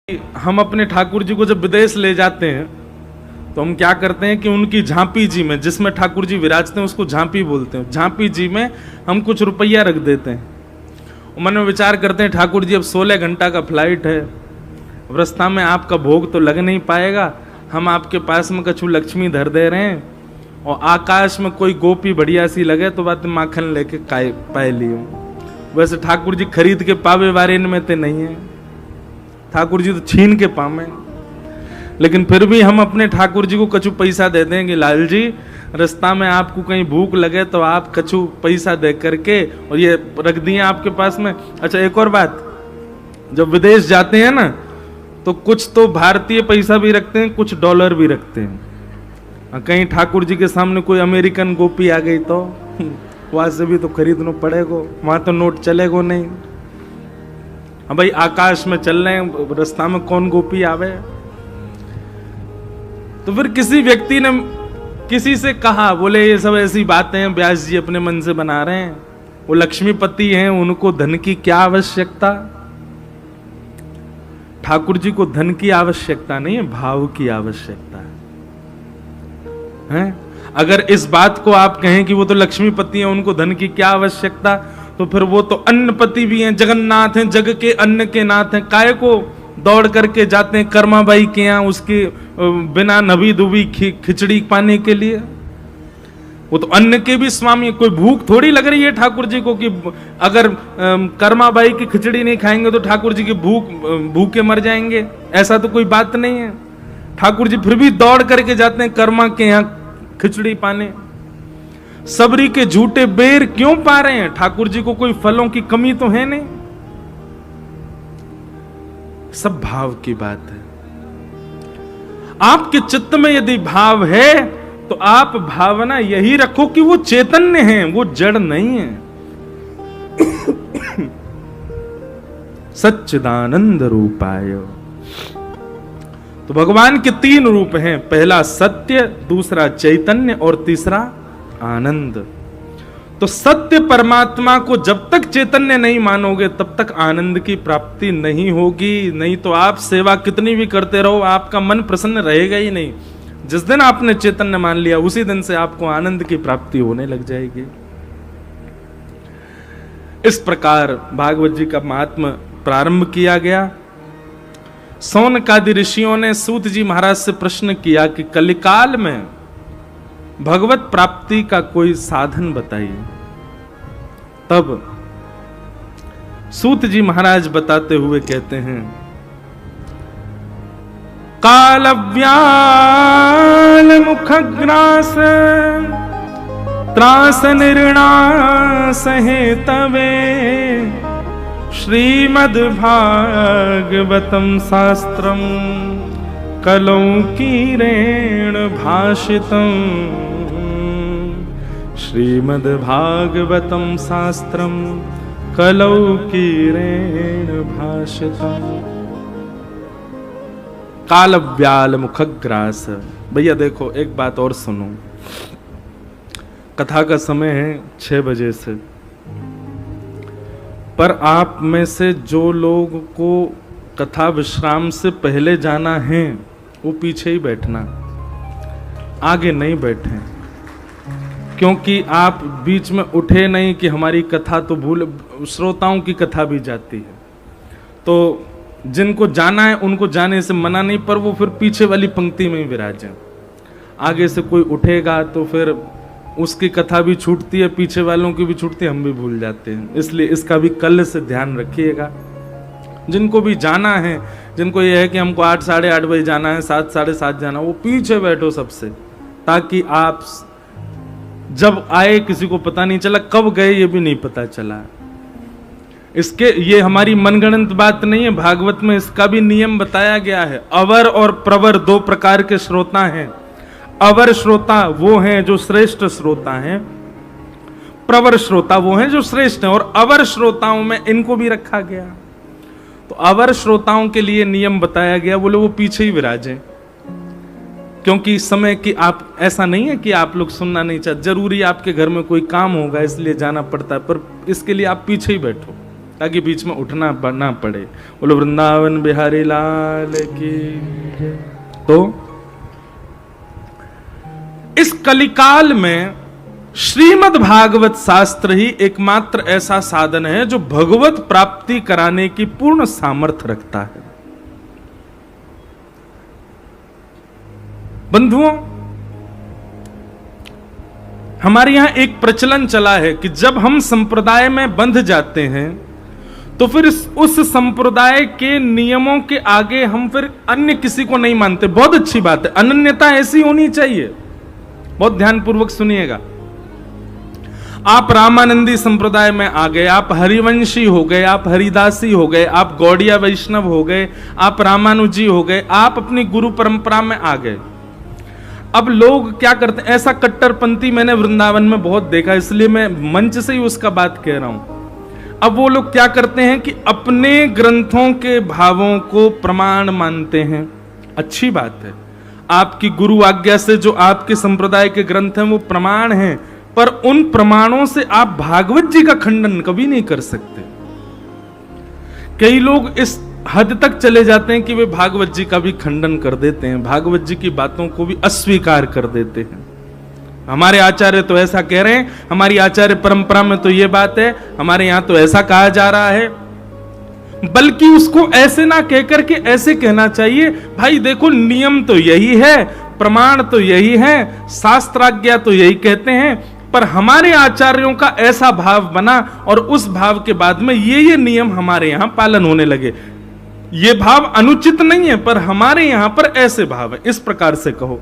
हम अपने ठाकुर जी को जब विदेश ले जाते हैं तो हम क्या करते हैं कि उनकी झांपी जी में, जिसमें ठाकुर जी विराजते हैं, उसको झांपी बोलते हैं, झांपी जी में हम कुछ रुपया रख देते हैं। मन में विचार करते हैं ठाकुर जी अब 16 घंटा का फ्लाइट है, रास्ता में आपका भोग तो लग नहीं पाएगा, हम आपके पास में कछु लक्ष्मी धर दे रहे हैं और आकाश में कोई गोपी बढ़िया सी लगे तो बात माखन लेके पाए लियो। वैसे ठाकुर जी खरीद के पावे वारे में ते नहीं है, ठाकुर जी तो छीन के पावे, लेकिन फिर भी हम अपने ठाकुर जी को कछु पैसा दे देंगे। लाल जी रास्ता में आपको कहीं भूख लगे तो आप कछु पैसा दे करके और ये रख दिए आपके पास में। अच्छा एक और बात, जब विदेश जाते हैं ना तो कुछ तो भारतीय पैसा भी रखते हैं, कुछ डॉलर भी रखते हैं। कहीं ठाकुर जी के सामने कोई अमेरिकन गोपी आ गई तो वहां से भी तो खरीदना पड़ेगा, वहां तो नोट चलेगा नहीं। हाँ भाई, आकाश में चल रहे हैं, रास्ता में कौन गोपी आवे। तो फिर किसी व्यक्ति ने किसी से कहा, बोले ये सब ऐसी बातें हैं व्यास जी अपने मन से बना रहे हैं, वो लक्ष्मीपति हैं, उनको धन की क्या आवश्यकता। ठाकुर जी को धन की आवश्यकता नहीं है, भाव की आवश्यकता है। अगर इस बात को आप कहें कि वो तो लक्ष्मीपति हैं, उनको धन की क्या आवश्यकता, तो फिर वो तो अन्नपति भी हैं, जगन्नाथ हैं, जग के अन्न के नाथ हैं। काय को दौड़ करके जाते हैं कर्माबाई के यहाँ उसके बिना नबी दुबी खिचड़ी पाने के लिए। वो तो अन्न के भी स्वामी। कोई भूख थोड़ी लग रही है ठाकुर जी को कि अगर कर्माबाई की खिचड़ी नहीं खाएंगे तो ठाकुर जी की भूखे मर जाएंगे, ऐसा तो कोई बात नहीं है। ठाकुर जी फिर भी दौड़ करके जाते हैं कर्मा के यहाँ खिचड़ी पाने। सबरी के झूठे बेर क्यों पा रहे हैं? ठाकुर जी को कोई फलों की कमी तो है नहीं। सब भाव की बात है। आपके चित्त में यदि भाव है तो आप भावना यही रखो कि वो चैतन्य है, वो जड़ नहीं है। सच्चिदानंद रूपाय। तो भगवान के 3 रूप हैं, पहला सत्य, दूसरा चैतन्य और तीसरा आनंद। तो सत्य परमात्मा को जब तक चैतन्य नहीं मानोगे तब तक आनंद की प्राप्ति नहीं होगी। नहीं तो आप सेवा कितनी भी करते रहो, आपका मन प्रसन्न रहेगा ही नहीं। जिस दिन आपने चैतन्य मान लिया उसी दिन से आपको आनंद की प्राप्ति होने लग जाएगी। इस प्रकार भागवत जी का महात्म्य प्रारंभ किया गया। सौनकादि ऋषियों ने सूत जी महाराज से प्रश्न किया कि कलिकाल में भगवत प्राप्ति का कोई साधन बताइए। तब सूत जी महाराज बताते हुए कहते हैं, कालव्याल मुखग्रास त्रास निर्णास हेतवे श्रीमद् भागवतम शास्त्रम कलौकीरेण भाषितम्। श्रीमद् भागवतम शास्त्रम कलौकीरेण भाषितम्। कालव्याल मुखग्रास। भैया देखो एक बात और सुनो, कथा का समय है 6 बजे से, पर आप में से जो लोग को कथा विश्राम से पहले जाना है वो पीछे ही बैठना, आगे नहीं बैठे, क्योंकि आप बीच में उठे नहीं कि हमारी कथा तो भूल, श्रोताओं की कथा भी जाती है। तो जिनको जाना है उनको जाने से मना नहीं, पर वो फिर पीछे वाली पंक्ति में ही विराजें। आगे से कोई उठेगा तो फिर उसकी कथा भी छूटती है, पीछे वालों की भी छूटती है, हम भी भूल जाते हैं। इसलिए इसका भी कल से ध्यान रखिएगा। जिनको भी जाना है, जिनको ये है कि हमको 8 साढ़े 8 बजे जाना है, 7 साढ़े 7 जाना, वो पीछे बैठो सबसे, ताकि आप जब आए किसी को पता नहीं चला, कब गए ये भी नहीं पता चला। इसके ये हमारी मनगढ़ंत बात नहीं है, भागवत में इसका भी नियम बताया गया है। अवर और प्रवर 2 प्रकार के श्रोता हैं। अवर श्रोता वो हैं जो श्रेष्ठ श्रोता हैं, प्रवर श्रोता वो हैं जो श्रेष्ठ हैं, और अवर श्रोताओं में इनको भी रखा गया। तो अवर श्रोताओं के लिए नियम बताया गया, बोले वो पीछे ही विराजें, क्योंकि समय की आप, ऐसा नहीं है कि आप लोग सुनना नहीं चाहते, जरूरी आपके घर में कोई काम होगा इसलिए जाना पड़ता है, पर इसके लिए आप पीछे ही बैठो। ताकि बीच में उठना ना पड़े। बोलो वृंदावन बिहारी लाल की जय। तो इस कलिकाल में श्रीमद् भागवत शास्त्र ही एकमात्र ऐसा साधन है जो भगवत प्राप्ति कराने की पूर्ण सामर्थ्य रखता है। बंधुओं, हमारे यहां एक प्रचलन चला है कि जब हम संप्रदाय में बंध जाते हैं तो फिर उस संप्रदाय के नियमों के आगे हम फिर अन्य किसी को नहीं मानते। बहुत अच्छी बात है, अनन्यता ऐसी होनी चाहिए। बहुत ध्यानपूर्वक सुनिएगा। आप रामानंदी संप्रदाय में आ गए, आप हरिवंशी हो गए, आप हरिदासी हो गए, आप गौड़िया वैष्णव हो गए, आप रामानुजी हो गए, आप अपनी गुरु परंपरा में आ गए। अब लोग क्या करते हैं, ऐसा कट्टरपंथी मैंने वृंदावन में बहुत देखा, इसलिए मैं मंच से ही उसका बात कह रहा हूं। अब वो लोग क्या करते हैं कि अपने ग्रंथों के भावों को प्रमाण मानते हैं। अच्छी बात है, आपकी गुरु आज्ञा से जो आपके संप्रदाय के ग्रंथ हैं वो प्रमाण हैं, पर उन प्रमाणों से आप भागवत जी का खंडन कभी नहीं कर सकते। कई लोग इस हद तक चले जाते हैं कि वे भागवत जी का भी खंडन कर देते हैं, भागवत जी की बातों को भी अस्वीकार कर देते हैं। हमारे आचार्य तो ऐसा कह रहे हैं, हमारी आचार्य परंपरा में तो ये बात है, हमारे यहां तो ऐसा कहा जा रहा है। बल्कि उसको ऐसे ना कहकर के ऐसे कहना चाहिए, भाई देखो नियम तो यही है, प्रमाण तो यही है, शास्त्राज्ञा तो यही कहते हैं, पर हमारे आचार्यों का ऐसा भाव बना और उस भाव के बाद में ये नियम हमारे यहां पालन होने लगे। ये भाव अनुचित नहीं है, पर हमारे यहां पर ऐसे भाव है, इस प्रकार से कहो।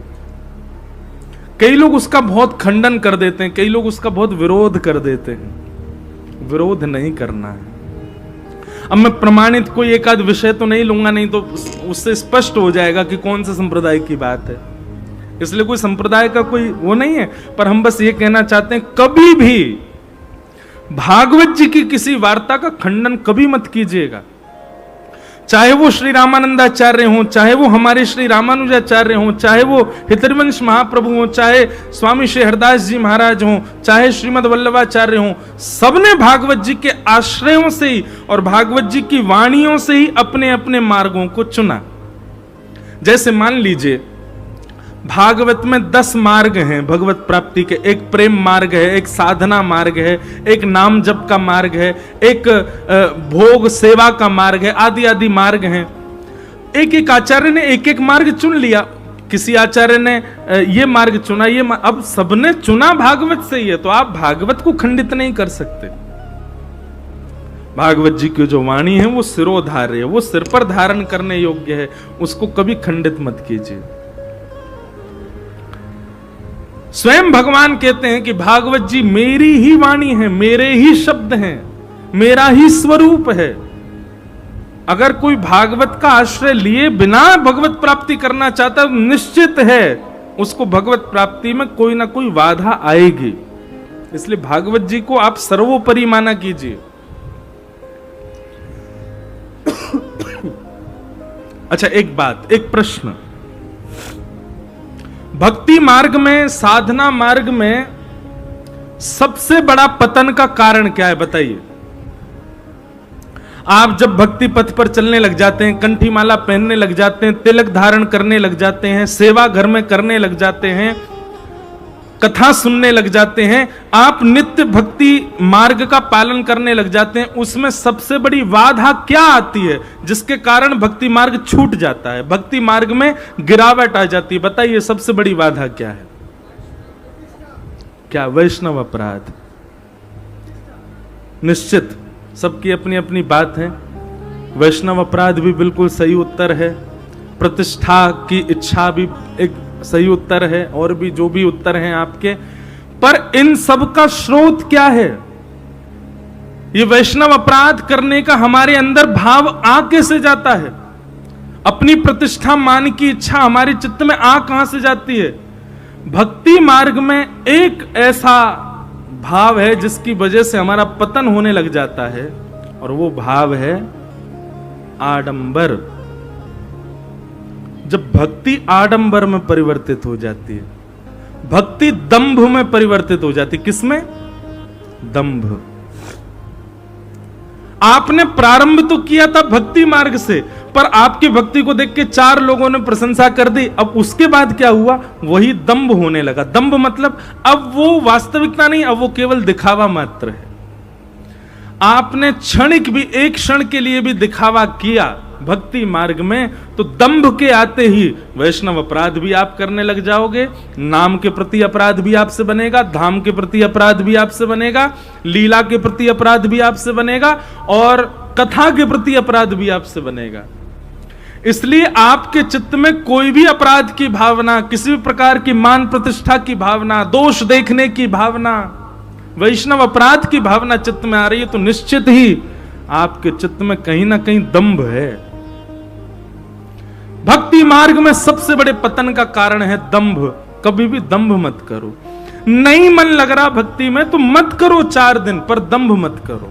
कई लोग उसका बहुत खंडन कर देते हैं, कई लोग उसका बहुत विरोध कर देते हैं। विरोध नहीं करना है। अब मैं प्रमाणित कोई एक आध विषय तो नहीं लूंगा, नहीं तो उससे स्पष्ट हो जाएगा कि कौन से संप्रदाय की बात है। इसलिए कोई संप्रदाय का कोई वो नहीं है, पर हम बस ये कहना चाहते हैं, कभी भी भागवत जी की किसी वार्ता का खंडन कभी मत कीजिएगा। चाहे वो श्री रामानंदाचार्य हो, चाहे वो हमारे श्री रामानुजाचार्य हो, चाहे वो हितरवंश महाप्रभु हो, चाहे स्वामी श्री हरदास जी महाराज हो, चाहे श्रीमद वल्लभाचार्य हो, सबने भागवत जी के आश्रयों से ही और भागवत जी की वाणियों से ही अपने अपने मार्गों को चुना। जैसे मान लीजिए भागवत में 10 मार्ग हैं भगवत प्राप्ति के। एक प्रेम मार्ग है, एक साधना मार्ग है, एक नाम जप का मार्ग है, एक भोग सेवा का मार्ग है, आदि आदि मार्ग हैं। एक एक आचार्य ने एक एक मार्ग चुन लिया। किसी आचार्य ने ये मार्ग चुना, अब सबने चुना भागवत से ही है, तो आप भागवत को खंडित नहीं कर सकते। भागवत जी की जो वाणी है वो सिरोधार्य है, वो सिर पर धारण करने योग्य है, उसको कभी खंडित मत कीजिए। स्वयं भगवान कहते हैं कि भागवत जी मेरी ही वाणी है, मेरे ही शब्द हैं, मेरा ही स्वरूप है। अगर कोई भागवत का आश्रय लिए बिना भगवत प्राप्ति करना चाहता है, निश्चित है उसको भगवत प्राप्ति में कोई ना कोई बाधा आएगी। इसलिए भागवत जी को आप सर्वोपरि माना कीजिए। अच्छा, एक बात, एक प्रश्न, भक्ति मार्ग में, साधना मार्ग में सबसे बड़ा पतन का कारण क्या है बताइए? आप जब भक्ति पथ पर चलने लग जाते हैं, कंठी माला पहनने लग जाते हैं, तिलक धारण करने लग जाते हैं, सेवा घर में करने लग जाते हैं, कथा सुनने लग जाते हैं, आप नित्य भक्ति मार्ग का पालन करने लग जाते हैं, उसमें सबसे बड़ी बाधा क्या आती है जिसके कारण भक्ति मार्ग छूट जाता है, भक्ति मार्ग में गिरावट आ जाती है? बताइए सबसे बड़ी बाधा क्या है? क्या? वैष्णव अपराध। निश्चित सबकी अपनी अपनी बात है। वैष्णव अपराध भी बिल्कुल सही उत्तर है, प्रतिष्ठा की इच्छा भी एक सही उत्तर है, और भी जो भी उत्तर हैं आपके, पर इन सब का स्रोत क्या है? ये वैष्णव अपराध करने का हमारे अंदर भाव आ कैसे जाता है? अपनी प्रतिष्ठा मान की इच्छा हमारे चित्त में आ कहां से जाती है? भक्ति मार्ग में एक ऐसा भाव है जिसकी वजह से हमारा पतन होने लग जाता है, और वो भाव है आडंबर। जब भक्ति आडंबर में परिवर्तित हो जाती है, भक्ति दंभ में परिवर्तित हो जाती है। किसमें? दंभ। आपने प्रारंभ तो किया था भक्ति मार्ग से, पर आपकी भक्ति को देख के 4 लोगों ने प्रशंसा कर दी। अब उसके बाद क्या हुआ, वही दंभ होने लगा। दंभ मतलब अब वो वास्तविकता नहीं, अब वो केवल दिखावा मात्र है। आपने क्षणिक भी, एक क्षण के लिए भी दिखावा किया भक्ति मार्ग में, तो दंभ के आते ही वैष्णव अपराध भी आप करने लग जाओगे, नाम के प्रति अपराध भी आपसे बनेगा, धाम के प्रति अपराध भी आपसे बनेगा, लीला के प्रति अपराध भी आपसे बनेगा, और कथा के प्रति अपराध भी आपसे बनेगा। इसलिए आपके चित्त में कोई भी अपराध की भावना, किसी भी प्रकार की मान प्रतिष्ठा की भावना, दोष देखने की भावना, वैष्णव अपराध की भावना चित्त में आ रही है, तो निश्चित ही आपके चित्त में कहीं ना कहीं दंभ है। भक्ति मार्ग में सबसे बड़े पतन का कारण है दंभ। कभी भी दंभ मत करो। नहीं मन लग रहा भक्ति में तो मत करो 4 दिन, पर दंभ मत करो।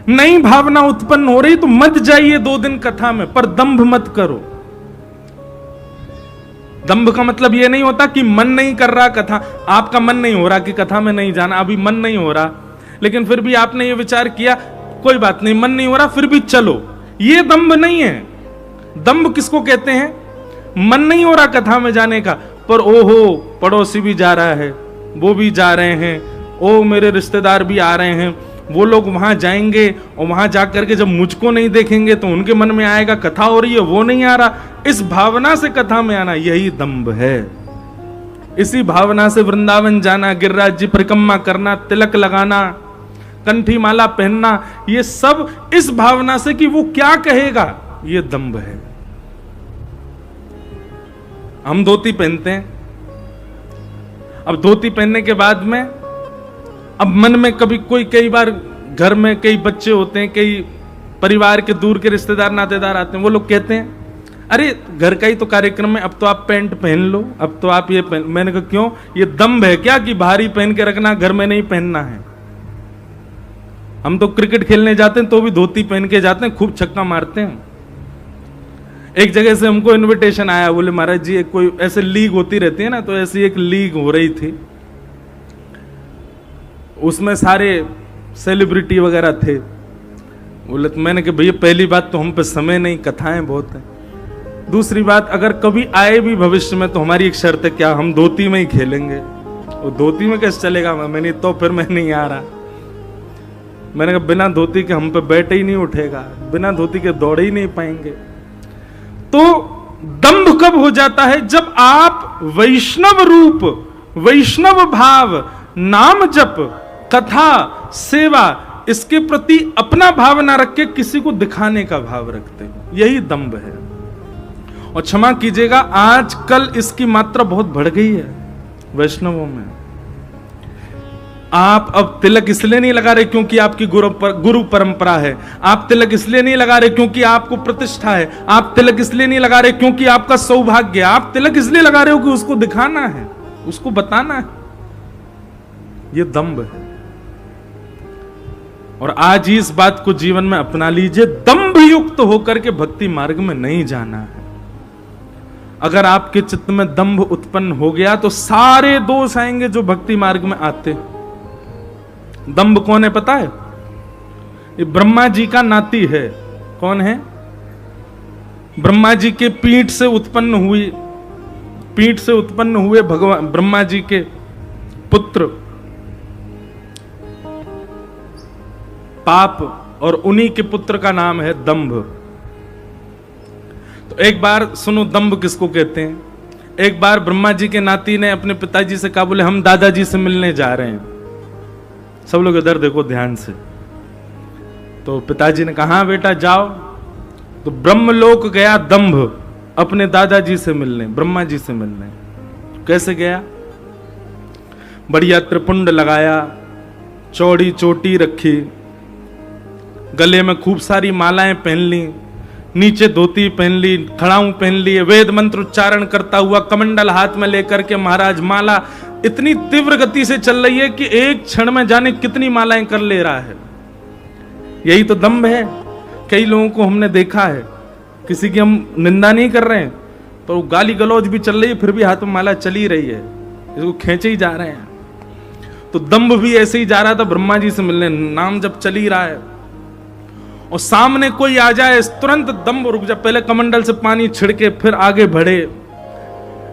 नई भावना उत्पन्न हो रही तो मत जाइए 2 दिन कथा में, पर दंभ मत करो। दंभ का मतलब यह नहीं होता कि मन नहीं कर रहा कथा, आपका मन नहीं हो रहा कि कथा में नहीं जाना, अभी मन नहीं हो रहा, लेकिन फिर भी आपने ये विचार किया कोई बात नहीं, मन नहीं हो रहा फिर भी चलो, ये दंभ नहीं है। दंभ किसको कहते हैं, मन नहीं हो रहा कथा में जाने का, पर ओहो पड़ोसी भी जा रहा है, वो भी जा रहे हैं, ओ मेरे रिश्तेदार भी आ रहे हैं, वो लोग वहां जाएंगे और वहां जाकर के जब मुझको नहीं देखेंगे तो उनके मन में आएगा कथा हो रही है, वो नहीं आ रहा। इस भावना से कथा में आना, यही दंभ है। इसी भावना से वृंदावन जाना, गिरिराज जी परिक्रमा करना, तिलक लगाना, कंठी माला पहनना, ये सब इस भावना से कि वो क्या कहेगा, ये दंभ है। हम धोती पहनते हैं, अब धोती पहनने के बाद में अब मन में कभी कोई, कई बार घर में कई बच्चे होते हैं, कई परिवार के दूर के रिश्तेदार नातेदार आते हैं, वो लोग कहते हैं अरे घर का ही तो कार्यक्रम है, अब तो आप पैंट पहन लो, अब तो आप ये पहन। मैंने कहा क्यों, ये दंभ है क्या कि भारी पहन के रखना, घर में नहीं पहनना है। हम तो क्रिकेट खेलने जाते हैं तो भी धोती पहन के जाते हैं, खूब छक्का मारते हैं। एक जगह से हमको इनविटेशन आया, बोले महाराज जी एक कोई ऐसे लीग होती रहती है ना, तो ऐसी एक लीग हो रही थी, उसमें सारे सेलिब्रिटी वगैरह थे। बोले तो मैंने कहा भैया पहली बात तो हम पे समय नहीं, कथाएं बहुत हैं, दूसरी बात अगर कभी आए भी भविष्य में तो हमारी एक शर्त है, क्या हम धोती में ही खेलेंगे। वो धोती में कैसे चलेगा, मैंने तो फिर मैं नहीं आ रहा। मैंने कहा बिना धोती के हम पे बैठ ही नहीं उठेगा, बिना धोती के दौड़ ही नहीं पाएंगे। तो दंभ कब हो जाता है, जब आप वैष्णव रूप, वैष्णव भाव, नाम जप, कथा, सेवा, इसके प्रति अपना भाव ना रख के किसी को दिखाने का भाव रखते हो, यही दंभ है। और क्षमा कीजिएगा आजकल इसकी मात्रा बहुत बढ़ गई है वैष्णवों में। आप अब तिलक इसलिए नहीं लगा रहे क्योंकि आपकी गुरु परंपरा है, आप तिलक इसलिए नहीं लगा रहे क्योंकि आपको प्रतिष्ठा है, आप तिलक इसलिए नहीं लगा रहे क्योंकि आपका सौभाग्य है, आप तिलक इसलिए लगा रहे हो कि उसको दिखाना है, उसको बताना है। यह दंभ है। और आज ही इस बात को जीवन में अपना लीजिए, दंभ युक्त होकर के भक्ति मार्ग में नहीं जाना है। अगर आपके चित्त में दंभ उत्पन्न हो गया तो सारे दोष आएंगे जो भक्ति मार्ग में आते। दंभ कौन है पता है, ये ब्रह्मा जी का नाती है। कौन है, ब्रह्मा जी के पीठ से उत्पन्न हुए भगवान ब्रह्मा जी के पुत्र पाप, और उन्हीं के पुत्र का नाम है दंभ। तो एक बार सुनो दंभ किसको कहते हैं। एक बार ब्रह्मा जी के नाती ने अपने पिताजी से कहा, बोले हम दादाजी से मिलने जा रहे हैं। सब लोग इधर देखो ध्यान से। तो पिताजी ने कहा हाँ बेटा जाओ। तो ब्रह्मलोक गया दंभ अपने दादाजी से मिलने, ब्रह्मा जी से मिलने। कैसे गया, बढ़िया त्रिपुंड लगाया, चौड़ी चोटी रखी, गले में खूब सारी मालाएं पहन ली, नीचे धोती पहन ली, खड़ाऊ पहन लिए, वेद मंत्र उच्चारण करता हुआ कमंडल हाथ में लेकर के महाराज माला इतनी तीव्र गति से चल रही है कि एक क्षण में जाने कितनी मालाएं कर ले रहा है। यही तो दंभ है। कई लोगों को हमने देखा है, किसी की हम निंदा नहीं कर रहे हैं, पर वो गाली गलौज भी चल रही है फिर भी हाथ में माला चली रही है, इसको खींचे ही जा रहे हैं। तो दंभ भी ऐसे ही जा रहा था ब्रह्मा जी से मिलने, नाम जब चल ही रहा है और सामने कोई आ जाए तुरंत दंभ रुक जा, पहले कमंडल से पानी छिड़के फिर आगे बढ़े।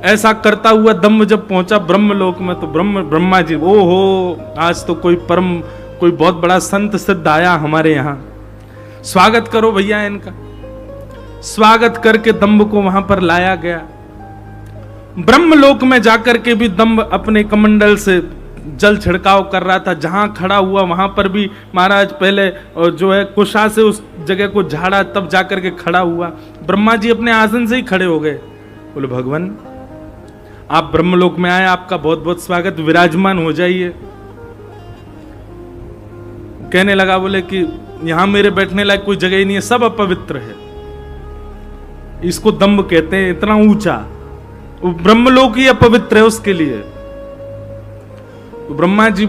ऐसा करता हुआ दंभ जब पहुंचा ब्रह्मलोक में तो ब्रह्मा जी, ओहो आज तो कोई बहुत बड़ा संत सिद्ध आया हमारे यहां, स्वागत करो भैया इनका। स्वागत करके दंभ को वहां पर लाया गया। ब्रह्मलोक में जाकर के भी दंभ अपने कमंडल से जल छिड़काव कर रहा था। जहां खड़ा हुआ वहां पर भी महाराज पहले जो है कुशा से उस जगह को झाड़ा, तब जाकर के खड़ा हुआ। ब्रह्मा जी अपने आसन से ही खड़े हो गए, बोले भगवान आप ब्रह्मलोक में आए, आपका बहुत बहुत स्वागत, विराजमान हो जाइए। कहने लगा बोले कि यहां मेरे बैठने लायक कोई जगह ही नहीं है, सब अपवित्र है। इसको दंभ कहते हैं, इतना ऊंचा, वो ब्रह्मलोक ही अपवित्र है उसके लिए। तो ब्रह्मा जी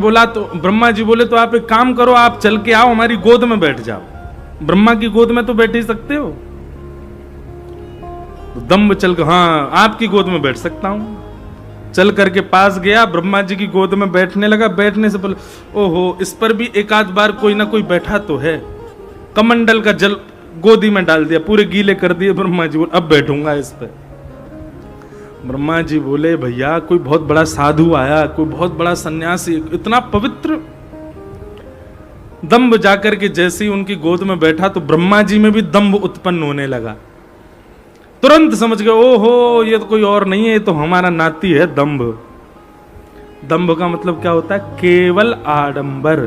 बोले तो आप एक काम करो, आप चल के आओ हमारी गोद में बैठ जाओ। ब्रह्मा की गोद में तो बैठ ही सकते हो। तो दंभ चल के, हाँ आपकी गोद में बैठ सकता हूं। चल करके पास गया, ब्रह्मा जी की गोद में बैठने लगा। बैठने से बोले ओहो इस पर भी एक आध बार कोई ना कोई बैठा तो है। कमंडल का जल गोदी में डाल दिया, पूरे गीले कर दिए। ब्रह्मा जी बोले अब बैठूंगा इस पे। ब्रह्मा जी बोले भैया कोई बहुत बड़ा साधु आया, कोई बहुत बड़ा सन्यासी, इतना पवित्र। दंभ जाकर के जैसे ही उनकी गोद में बैठा तो ब्रह्मा जी में भी दंभ उत्पन्न होने लगा। तुरंत समझ गए ओहो ये तो कोई और नहीं है, ये तो हमारा नाती है दंभ। दंभ का मतलब क्या होता है? केवल आडंबर,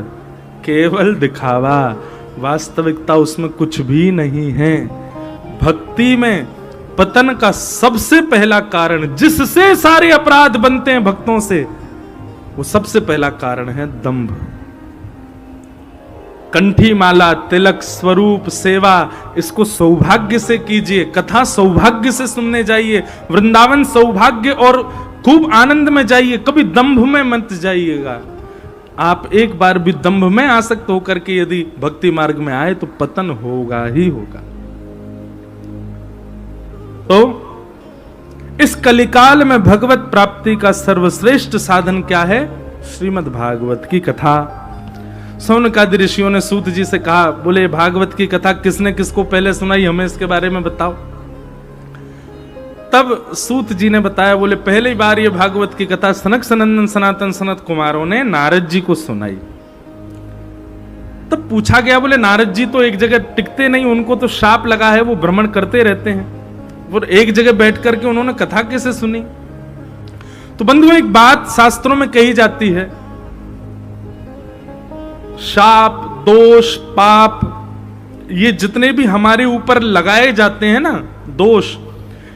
केवल दिखावा, वास्तविकता उसमें कुछ भी नहीं है। भक्ति में पतन का सबसे पहला कारण, जिससे सारे अपराध बनते हैं भक्तों से, वो सबसे पहला कारण है दंभ। कंठी माला, तिलक, स्वरूप, सेवा, इसको सौभाग्य से कीजिए। कथा सौभाग्य से सुनने जाइए, वृंदावन सौभाग्य और खूब आनंद में जाइए, कभी दंभ में मत जाइएगा। आप एक बार भी दंभ में आसक्त होकर के यदि भक्ति मार्ग में आए तो पतन होगा ही होगा। तो इस कलिकाल में भगवत प्राप्ति का सर्वश्रेष्ठ साधन क्या है? श्रीमद् भागवत की कथा। सौनकादि ऋषियों ने सूत जी से कहा, बोले भागवत की कथा किसने किसको पहले सुनाई, हमें इसके बारे में बताओ। तब सूत जी ने बताया, बोले पहली बार ये भागवत की कथा सनक सनंदन सनातन सनत कुमारों ने नारद जी को सुनाई। तब पूछा गया, बोले नारद जी तो एक जगह टिकते नहीं, उनको तो शाप लगा है, वो भ्रमण करते रहते हैं, वो एक जगह बैठ करके उन्होंने कथा कैसे सुनी? तो बंधुओं एक बात शास्त्रों में कही जाती है, शाप, दोष, पाप, ये जितने भी हमारे ऊपर लगाए जाते हैं ना दोष,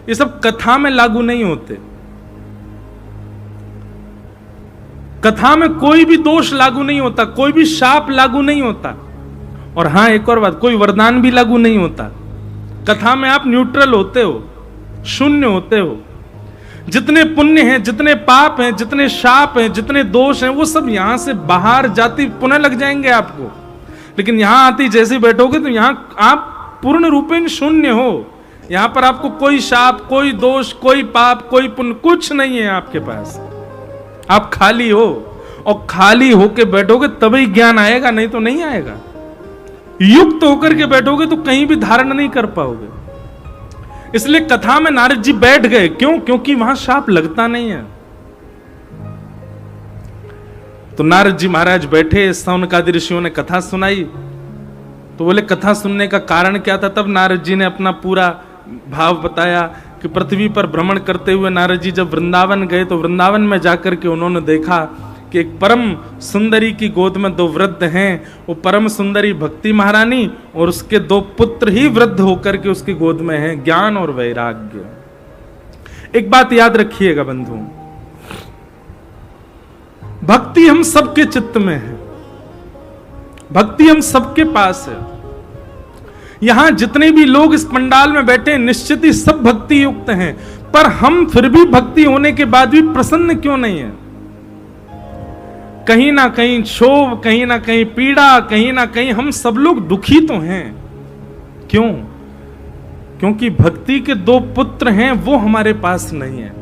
ये सब कथा में लागू नहीं होते। कथा में कोई भी दोष लागू नहीं होता, कोई भी शाप लागू नहीं होता। और हां एक और बात, कोई वरदान भी लागू नहीं होता। कथा में आप न्यूट्रल होते हो, शून्य होते हो। जितने पुण्य हैं, जितने पाप हैं, जितने शाप हैं, जितने दोष हैं, वो सब यहां से बाहर जाती पुनः लग जाएंगे आपको। लेकिन यहां आती जैसे बैठोगे तो यहां आप पूर्ण रूपेण शून्य हो। यहां पर आपको कोई शाप, कोई दोष, कोई पाप, कोई पुण्य, कुछ नहीं है आपके पास। आप खाली हो, और खाली होके बैठोगे तभी ज्ञान आएगा, नहीं तो नहीं आएगा। युक्त होकर के बैठोगे तो कहीं भी धारण नहीं कर पाओगे। इसलिए कथा में नारद जी बैठ गए, क्यों? क्योंकि वहां शाप लगता नहीं है। तो नारद जी महाराज बैठे, सौनकादि ऋषियों ने कथा सुनाई। तो बोले कथा सुनने का कारण क्या था? तब नारद जी ने अपना पूरा भाव बताया कि पृथ्वी पर भ्रमण करते हुए नारद जी जब वृंदावन गए तो वृंदावन में जाकर के उन्होंने देखा कि एक परम सुंदरी की गोद में दो वृद्ध हैं। वो परम सुंदरी भक्ति महारानी और उसके दो पुत्र ही वृद्ध होकर के उसकी गोद में हैं, ज्ञान और वैराग्य। एक बात याद रखिएगा बंधु, भक्ति हम सबके चित्त में है, भक्ति हम सबके पास है। यहां जितने भी लोग इस पंडाल में बैठे हैं निश्चित ही सब भक्ति युक्त हैं, पर हम फिर भी भक्ति होने के बाद भी प्रसन्न क्यों नहीं है? कहीं ना कहीं क्षोभ, कहीं ना कहीं पीड़ा, कहीं ना कहीं हम सब लोग दुखी तो हैं। क्यों? क्योंकि भक्ति के दो पुत्र हैं वो हमारे पास नहीं है,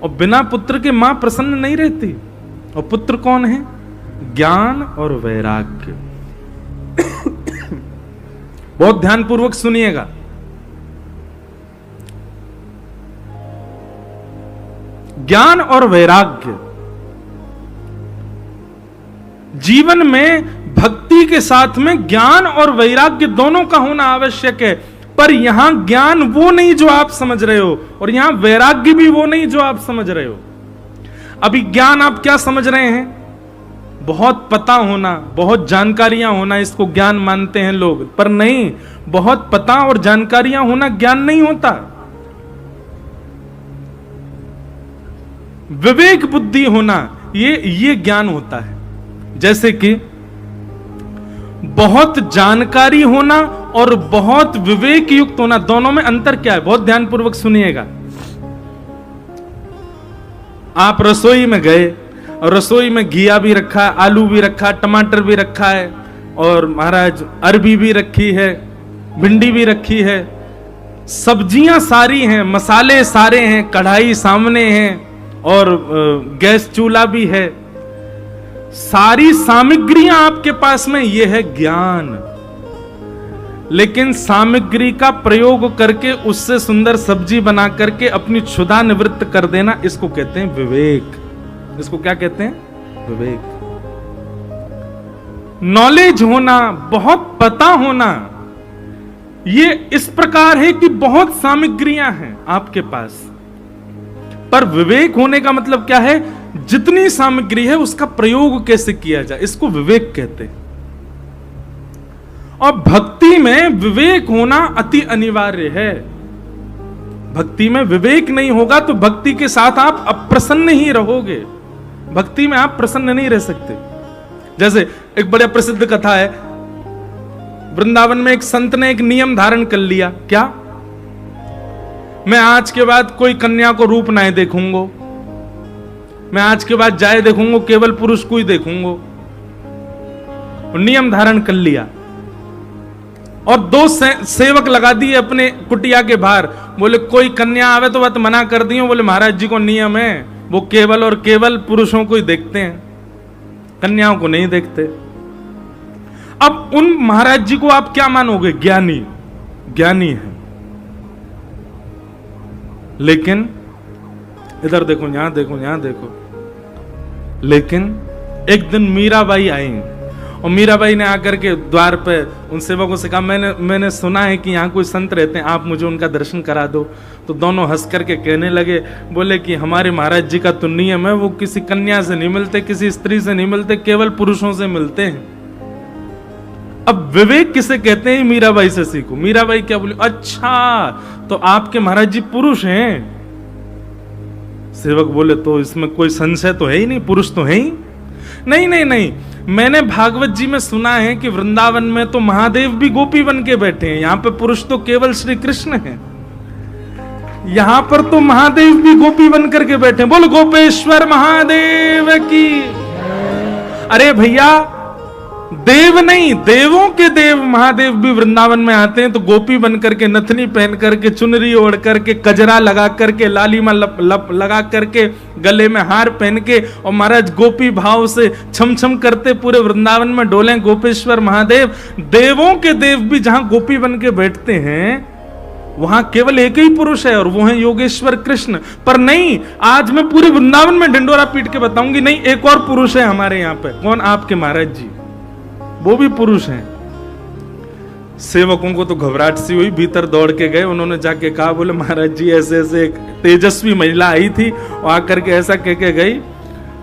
और बिना पुत्र के मां प्रसन्न नहीं रहती। और पुत्र कौन है? ज्ञान और वैराग्य। बहुत ध्यानपूर्वक सुनिएगा। ज्ञान और वैराग्य जीवन में भक्ति के साथ में ज्ञान और वैराग्य दोनों का होना आवश्यक है। पर यहां ज्ञान वो नहीं जो आप समझ रहे हो, और यहां वैराग्य भी वो नहीं जो आप समझ रहे हो। अभी ज्ञान आप क्या समझ रहे हैं? बहुत पता होना, बहुत जानकारियां होना, इसको ज्ञान मानते हैं लोग। पर नहीं, बहुत पता और जानकारियां होना ज्ञान नहीं होता। विवेक बुद्धि होना ये ज्ञान होता है। जैसे कि बहुत जानकारी होना और बहुत विवेक युक्त होना, दोनों में अंतर क्या है? बहुत ध्यानपूर्वक सुनिएगा। आप रसोई में गए और रसोई में घिया भी रखा है, आलू भी रखा, टमाटर भी रखा है, और महाराज अरबी भी रखी है, भिंडी भी रखी है, सब्जियां सारी हैं, मसाले सारे हैं, कढ़ाई सामने है, और गैस चूल्हा भी है। सारी सामग्रियां आपके पास में, यह है ज्ञान। लेकिन सामग्री का प्रयोग करके उससे सुंदर सब्जी बना करके अपनी क्षुधा निवृत्त कर देना, इसको कहते हैं विवेक। इसको क्या कहते हैं? विवेक। नॉलेज होना, बहुत पता होना, ये इस प्रकार है कि बहुत सामग्रियां हैं आपके पास। पर विवेक होने का मतलब क्या है? जितनी सामग्री है उसका प्रयोग कैसे किया जाए, इसको विवेक कहते हैं। और भक्ति में विवेक होना अति अनिवार्य है। भक्ति में विवेक नहीं होगा तो भक्ति के साथ आप अप्रसन्न ही रहोगे। भक्ति में आप प्रसन्न नहीं रह सकते। जैसे एक बड़ा प्रसिद्ध कथा है, वृंदावन में एक संत ने एक नियम धारण कर लिया। क्या? मैं आज के बाद कोई कन्या को रूप नहीं देखूंगा, मैं आज के बाद जाए देखूंगा, केवल पुरुष को ही देखूंगा। नियम धारण कर लिया और दो सेवक लगा दिए अपने कुटिया के बाहर। बोले कोई कन्या आवे तो बात मना कर दियो। बोले महाराज जी को नियम है, वो केवल और केवल पुरुषों को ही देखते हैं, कन्याओं को नहीं देखते। अब उन महाराज जी को आप क्या मानोगे? ज्ञानी, ज्ञानी है। लेकिन इधर देखो, यहां देखो, यहां देखो। लेकिन एक दिन मीराबाई आई और मीराबाई ने आकर के द्वार पे उन सेवकों से कहा, मैंने सुना है कि यहाँ कोई संत रहते हैं, आप मुझे उनका दर्शन करा दो। तो दोनों हंस करके कहने लगे, बोले कि हमारे महाराज जी का तो नियम है, वो किसी कन्या से नहीं मिलते, किसी स्त्री से नहीं मिलते, केवल पुरुषों से मिलते हैं। अब विवेक किसे कहते हैं? मीराबाई से सीखो। मीराबाई क्या बोली? अच्छा, तो आपके महाराज जी पुरुष हैं? सेवक बोले तो इसमें कोई संशय तो है ही नहीं, पुरुष तो है ही नहीं। नहीं नहीं, मैंने भागवत जी में सुना है कि वृंदावन में तो महादेव भी गोपी बन के बैठे हैं, यहाँ पे पुरुष तो केवल श्री कृष्ण है, यहां पर तो महादेव भी गोपी बन करके बैठे हैं। बोलो गोपेश्वर महादेव की। अरे भैया, देव नहीं, देवों के देव महादेव भी वृंदावन में आते हैं तो गोपी बन करके, नथनी पहन करके, चुनरी ओढ़ करके, कजरा लगा करके, लालीमा लगा करके, गले में हार पहन के, और महाराज गोपी भाव से छम छम करते पूरे वृंदावन में डोलें गोपेश्वर महादेव। देवों के देव भी जहां गोपी बन के बैठते हैं वहां केवल एक ही पुरुष है और वो है योगेश्वर कृष्ण। पर नहीं, आज मैं पूरे वृंदावन में ढिंडोरा पीट के बताऊंगी, नहीं, एक और पुरुष है हमारे यहाँ पे। कौन? आपके महाराज जी, वो भी पुरुष हैं। सेवकों को तो घबराहट सी हुई, भीतर दौड़ के गए, उन्होंने जाके कहा, बोले महाराज जी ऐसे ऐसे एक तेजस्वी महिला आई थी और आकर के ऐसा कह के गई।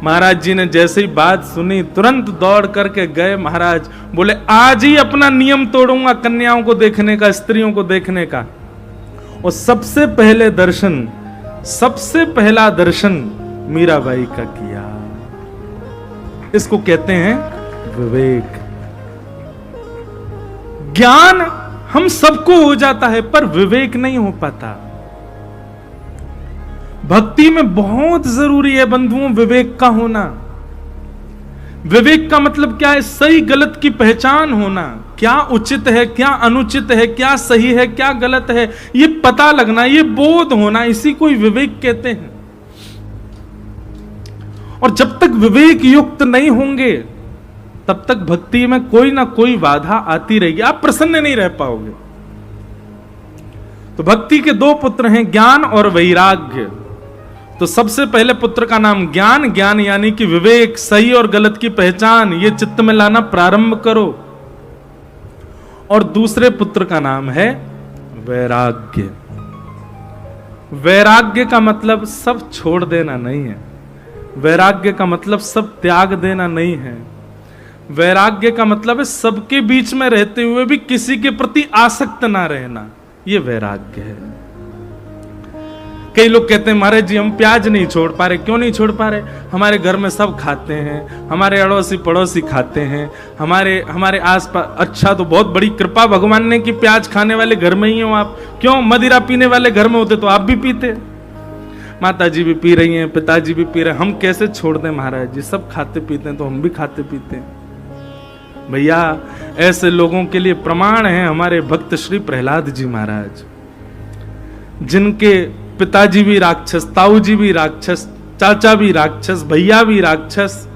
महाराज जी ने जैसे ही बात सुनी तुरंत दौड़ करके गए। महाराज बोले आज ही अपना नियम तोड़ूंगा कन्याओं को देखने का, स्त्रियों को देखने का। और सबसे पहला दर्शन मीराबाई का किया। इसको कहते हैं विवेक। ज्ञान हम सबको हो जाता है पर विवेक नहीं हो पाता। भक्ति में बहुत जरूरी है बंधुओं विवेक का होना। विवेक का मतलब क्या है? सही गलत की पहचान होना। क्या उचित है, क्या अनुचित है, क्या सही है, क्या गलत है, ये पता लगना, ये बोध होना, इसी को विवेक कहते हैं। और जब तक विवेक युक्त नहीं होंगे तब तक भक्ति में कोई ना कोई बाधा आती रहेगी, आप प्रसन्न नहीं रह पाओगे। तो भक्ति के दो पुत्र हैं, ज्ञान और वैराग्य। तो सबसे पहले पुत्र का नाम ज्ञान, ज्ञान यानी कि विवेक, सही और गलत की पहचान, ये चित्त में लाना प्रारंभ करो। और दूसरे पुत्र का नाम है वैराग्य। वैराग्य का मतलब सब छोड़ देना नहीं है, वैराग्य का मतलब सब त्याग देना नहीं है। वैराग्य का मतलब है सबके बीच में रहते हुए भी किसी के प्रति आसक्त ना रहना, ये वैराग्य है। कई लोग कहते हैं महाराज जी हम प्याज नहीं छोड़ पा रहे। क्यों नहीं छोड़ पा रहे? हमारे घर में सब खाते हैं, हमारे अड़ोसी पड़ोसी खाते हैं, हमारे आसपास। अच्छा, तो बहुत बड़ी कृपा भगवान ने कि प्याज खाने वाले घर में ही हो आप। क्यों? मदिरा पीने वाले घर में होते तो आप भी पीते, माता जी भी पी रही हैं, पिताजी भी पी रहे हैं, हम कैसे छोड़ दें महाराज जी? सब खाते पीते हैं तो हम भी खाते पीते हैं। भैया ऐसे लोगों के लिए प्रमाण है हमारे भक्त श्री प्रहलाद जी महाराज, जिनके पिताजी भी राक्षस, ताऊ जी भी राक्षस, चाचा भी राक्षस, भैया भी राक्षस,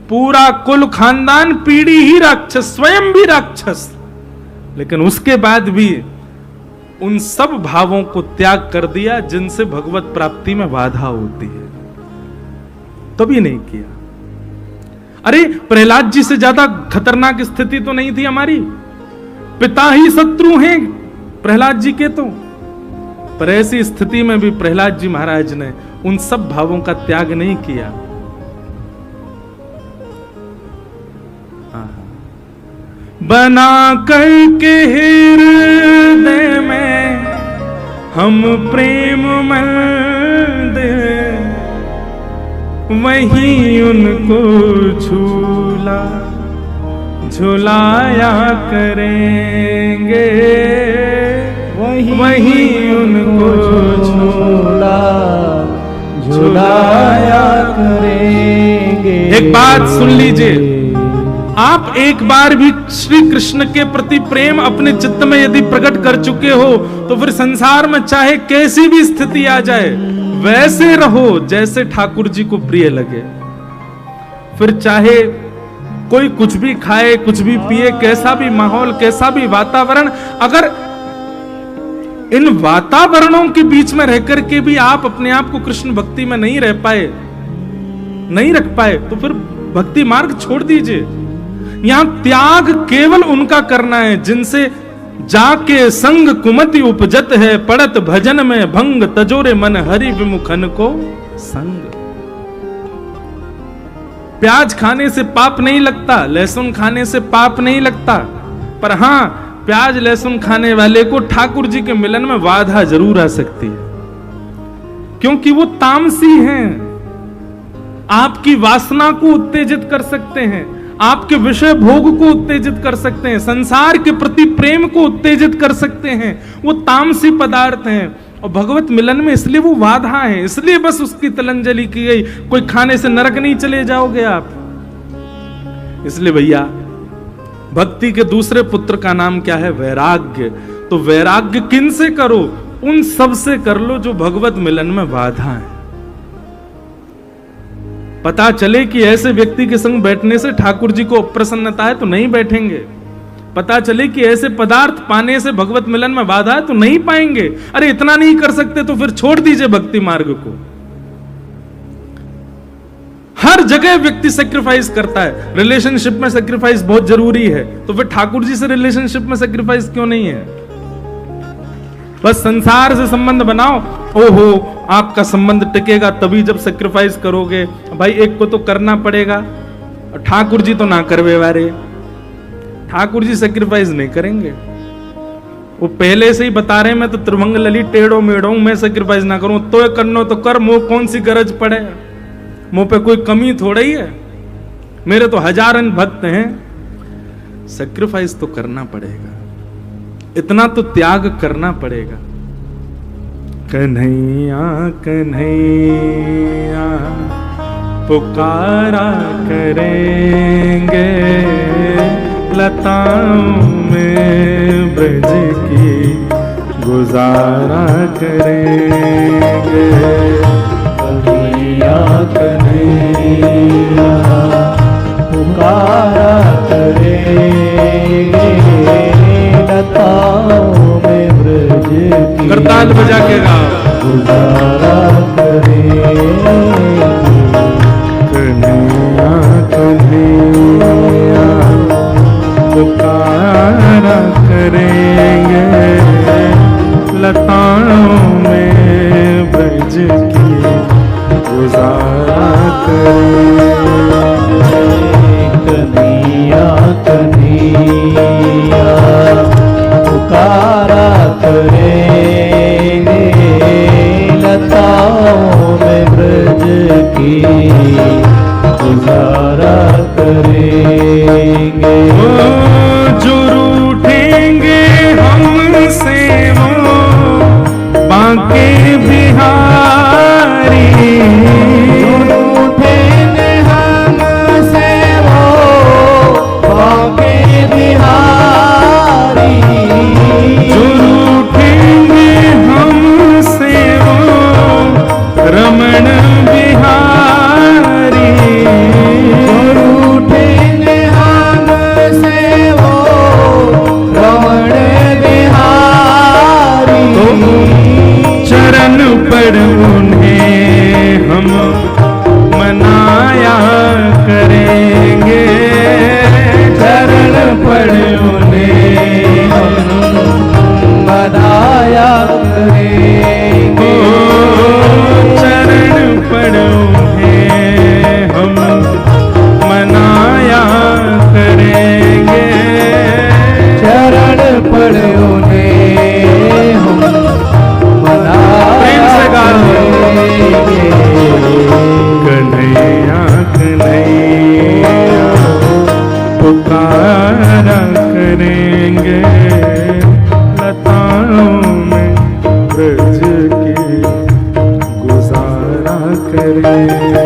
पूरा कुल खानदान पीढ़ी ही राक्षस, स्वयं भी राक्षस, लेकिन उसके बाद भी उन सब भावों को त्याग कर दिया जिनसे भगवत प्राप्ति में बाधा होती है, तभी नहीं किया। अरे प्रहलाद जी से ज्यादा खतरनाक स्थिति तो नहीं थी हमारी, पिता ही शत्रु हैं प्रहलाद जी के तो। पर ऐसी स्थिति में भी प्रहलाद जी महाराज ने उन सब भावों का त्याग नहीं किया। बना करके हृदय में हम प्रेम मंदिर, वहीं उनको झूला झुलाया करेंगे, वहीं उनको झूला झुलाया करेंगे। एक बात सुन लीजिए, आप एक बार भी श्री कृष्ण के प्रति प्रेम अपने चित्त में यदि प्रकट कर चुके हो तो फिर संसार में चाहे कैसी भी स्थिति आ जाए वैसे रहो जैसे ठाकुर जी को प्रिय लगे। फिर चाहे कोई कुछ भी खाए, कुछ भी पिए, कैसा भी माहौल, कैसा भी वातावरण, अगर इन वातावरणों के बीच में रह करके भी आप अपने आप को कृष्ण भक्ति में नहीं रह पाए, नहीं रख पाए, तो फिर भक्ति मार्ग छोड़ दीजिए। यहां त्याग केवल उनका करना है जिनसे जाके संग कुमति उपजत है, पड़त भजन में भंग, तजोरे मन हरि विमुखन को संग। प्याज खाने से पाप नहीं लगता, लहसुन खाने से पाप नहीं लगता, पर हां प्याज लहसुन खाने वाले को ठाकुर जी के मिलन में बाधा जरूर आ सकती है, क्योंकि वो तामसी हैं, आपकी वासना को उत्तेजित कर सकते हैं, आपके विषय भोग को उत्तेजित कर सकते हैं, संसार के प्रति प्रेम को उत्तेजित कर सकते हैं। वो तामसी पदार्थ हैं और भगवत मिलन में इसलिए वो बाधा है, इसलिए बस उसकी तिलंजलि की गई। कोई खाने से नरक नहीं चले जाओगे आप। इसलिए भैया भक्ति के दूसरे पुत्र का नाम क्या है? वैराग्य। तो वैराग्य किन से करो? उन सब से कर लो जो भगवत मिलन में बाधा है। पता चले कि ऐसे व्यक्ति के संग बैठने से ठाकुर जी को अप्रसन्नता है तो नहीं बैठेंगे। पता चले कि ऐसे पदार्थ पाने से भगवत मिलन में बाधा है तो नहीं पाएंगे। अरे इतना नहीं कर सकते तो फिर छोड़ दीजिए भक्ति मार्ग को। हर जगह व्यक्ति सेक्रीफाइस करता है, रिलेशनशिप में सेक्रीफाइस बहुत जरूरी है, तो फिर ठाकुर जी से रिलेशनशिप में सेक्रीफाइस क्यों नहीं है? बस संसार से संबंध बनाओ, ओहो आपका संबंध टिकेगा तभी जब सेक्रीफाइस करोगे। भाई एक को तो करना पड़ेगा, और ठाकुर जी तो ना करवे वारे, ठाकुर जी सेक्रीफाइस नहीं करेंगे। वो पहले से ही बता रहे मैं तो त्रिभंग लली टेढ़ो मेढ़ो, मैं सेक्रीफाइस ना करूं तो करनो तो कर, मोह कौन सी गरज पड़े, मुंह पे कोई कमी थोड़ा ही है, मेरे तो हजारन भक्त हैं। सेक्रीफाइस तो करना पड़ेगा, इतना तो त्याग करना पड़ेगा। कन्हैया कन्हैया पुकारा करेंगे, लताओं में ब्रज की गुजारा करेंगे। कन्हैया कन्हैया पुकारा करेंगे लताओं में ब्रज की करताल बजा के गा गुजारा करेंगे कन्हैया कन्हैया पुकारा करेंगे लताओं में ब्रज की गुजारा करेंगे कन्हैया कन्हैया पुकारा करेंगे लताओं में ब्रज की गुजारा करेंगे जो रूठेंगे हमसे वो बांके बिहारी रूठेंगे हमसे वो बांके बिहारी जो रूठेंगे हमसे वो रमण बिहारी रूठेंगे हमसे वो रमण बिहारी चरण पर उन्हें हम मनाया करेंगे चरण पर उन्हें हम बनाया करेंगे चरण पर उन्हें हम मनाया करेंगे चरण पर उन्हें हम प्रेम से गा लो। करेंगे कन्हैया कन्हैया पुकारा करेंगे लताओं में ब्रज की गुजारा करेंगे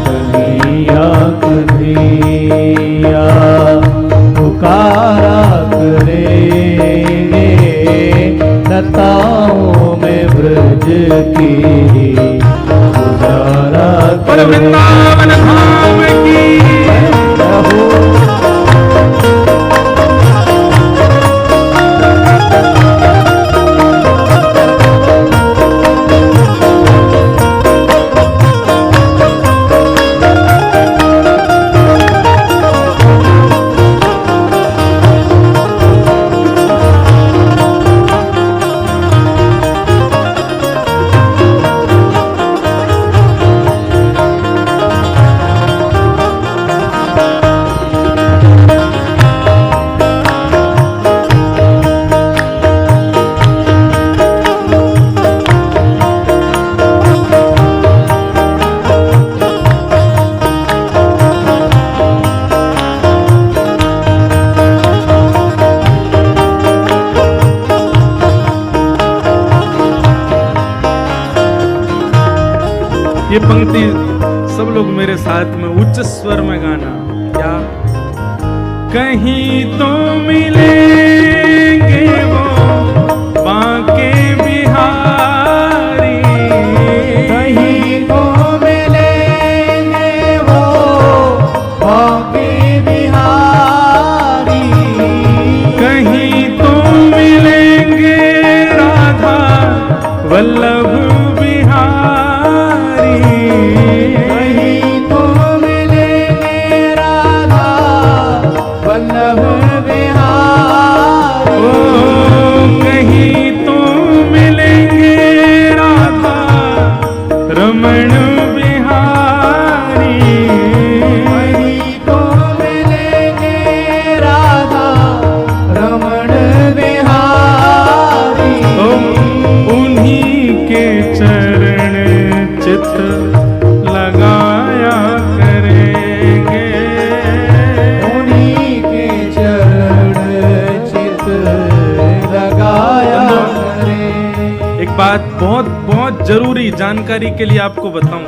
कन्हैया कन्हैया पुकारा करेंगे लताओं में ब्रज की गुजारा पर वृंदावन धाम की ये पंक्ति सब लोग मेरे साथ में उच्च स्वर में गाना। क्या कहीं तो मिलेंगे वो बांके बिहारी, कहीं तो मिलेंगे वो बांके बिहारी, कहीं तो मिलेंगे राधा वल्लभ बिहारी, कहीं तो मिलेंगे राधा वल्लभ बिहारी, ओ कहीं तो मिलेंगे राधा रमण बिहारी, कहीं तो मिलेंगे राधा रमण बिहारी, उन्हीं के चरण चित लगाया करेंगे, उन्हीं के चरण चित लगाया करें। एक बात बहुत बहुत जरूरी जानकारी के लिए आपको बताऊं।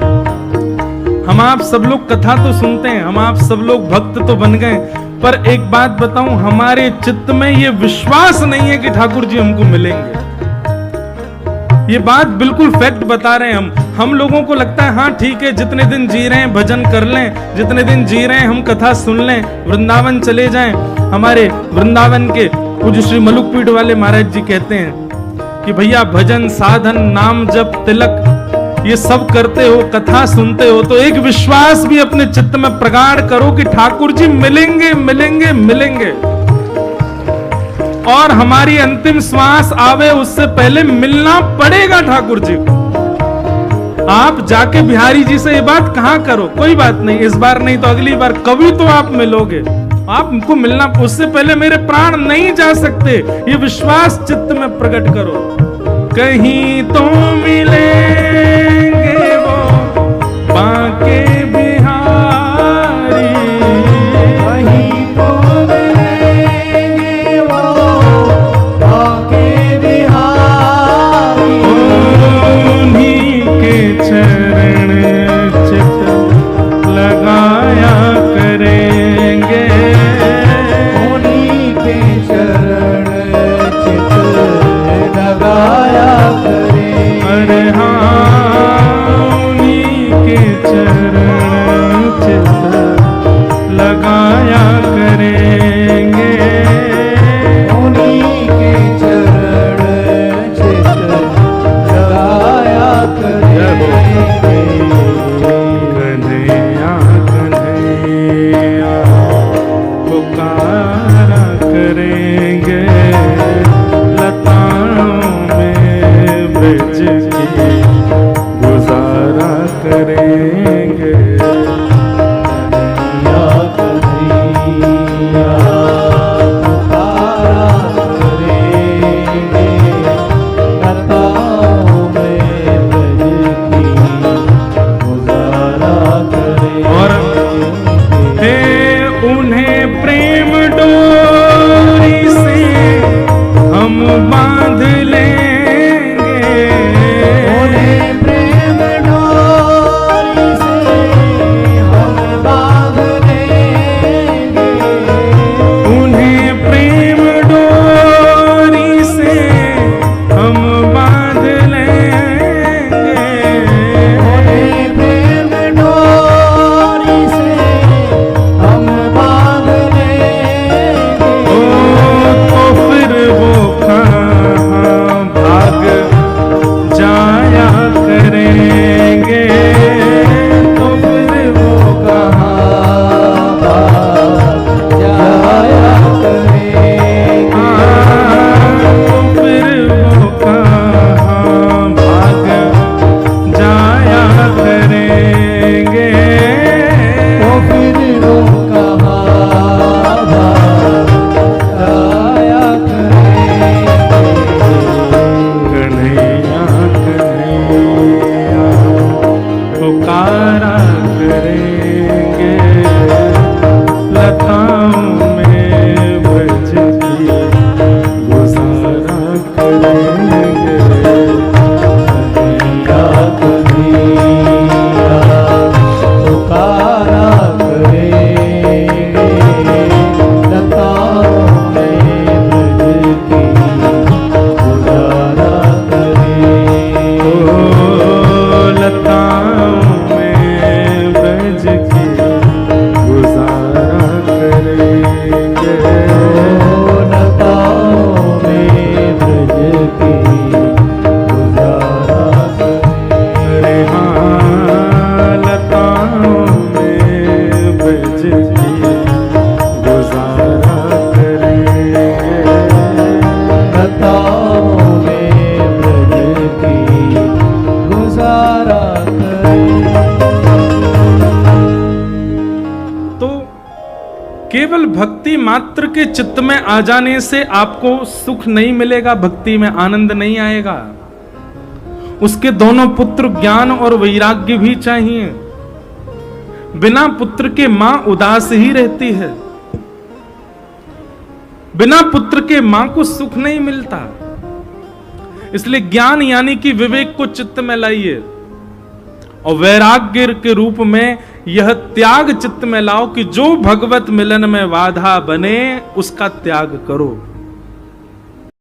हम आप सब लोग कथा तो सुनते हैं, हम आप सब लोग भक्त तो बन गए, पर एक बात बताऊं, हमारे चित्त में ये विश्वास नहीं है कि ठाकुर जी हमको मिलेंगे। ये बात बिल्कुल फैक्ट बता रहे हैं हम लोगों को लगता है हाँ ठीक है, जितने दिन जी रहे हैं भजन कर लें, जितने दिन जी रहे हैं हम कथा सुन लें, वृंदावन चले जाएं। हमारे वृंदावन के पूज्य श्री मलुकपीठ वाले महाराज जी कहते हैं कि भैया भजन साधन नाम जप तिलक ये सब करते हो, कथा सुनते हो, तो एक विश्वास भी अपने चित्त में प्रगाढ़ करो कि ठाकुर जी मिलेंगे मिलेंगे मिलेंगे, और हमारी अंतिम श्वास आवे उससे पहले मिलना पड़ेगा ठाकुर जी को। आप जाके बिहारी जी से ये बात कहाँ करो, कोई बात नहीं, इस बार नहीं तो अगली बार कभी तो आप मिलोगे, आपको मिलना, उससे पहले मेरे प्राण नहीं जा सकते, ये विश्वास चित्त में प्रकट करो। कहीं तो मिलेंगे वो बांके बिहारी, कहीं तो मिलेंगे वो बांके बिहारी, उन्हीं के चरण चित लगाया करेंगे, उन्हीं के चरण चित लगाया करें। अरे हाँ उन्हीं के चरण चित लगाया करेंगे, उन्हीं के चरण चित लगाया करेंगे। कन्हैया कन्हैया पुकारा करेंगे, लताओं में ब्रज की गुजारा करेंगे। कन्हैया कन्हैया पुकारा करेंगे, लताओं में ब्रज की गुजारा और करेंगे। हे उन्हें प्रेम डोरी से हम बांध लेंगे, उन्हें प्रेम डोरी से हम बांध लेंगे, उन्हें प्रेम डोरी से हम बांध लेंगे, उन्हें प्रेम डोरी से हम बांध लेंगे। ओ तो फिर वो कहाँ भाग जाया करेंगे, तो फिर वो कहाँ भाग जाया करेंगे, तो फिर वो कहाँ भाग जाया करेंगे, तो फिर वो कहाँ भाग जाया करेंगे। कन्हैया कन्हैया पुकारा करेंगे, लताओं में ब्रज की गुजारा करेंगे। कन्हैया कन्हैया पुकारा करेंगे, लताओं में ब्रज की गुजारा करेंगे। ओ लताओं में ब्रज की गुजारा करेंगे। लताओं में ब्रज की गुजारा करेंगे। अरे हाँ लताओं में ब्रज की गुजारा करेंगे। लताओं में ब्रज की गुजारा करेंगे। तो केवल भक्ति मात्र के चित्त में आ जाने से आपको सुख नहीं मिलेगा, भक्ति में आनंद नहीं आएगा। उसके दोनों पुत्र ज्ञान और वैराग्य भी चाहिए। बिना पुत्र के मां उदास ही रहती है, बिना पुत्र के मां को सुख नहीं मिलता। इसलिए ज्ञान यानी कि विवेक को चित्त में लाइए, और वैराग्य के रूप में यह त्याग चित्त में लाओ कि जो भगवत मिलन में बाधा बने उसका त्याग करो।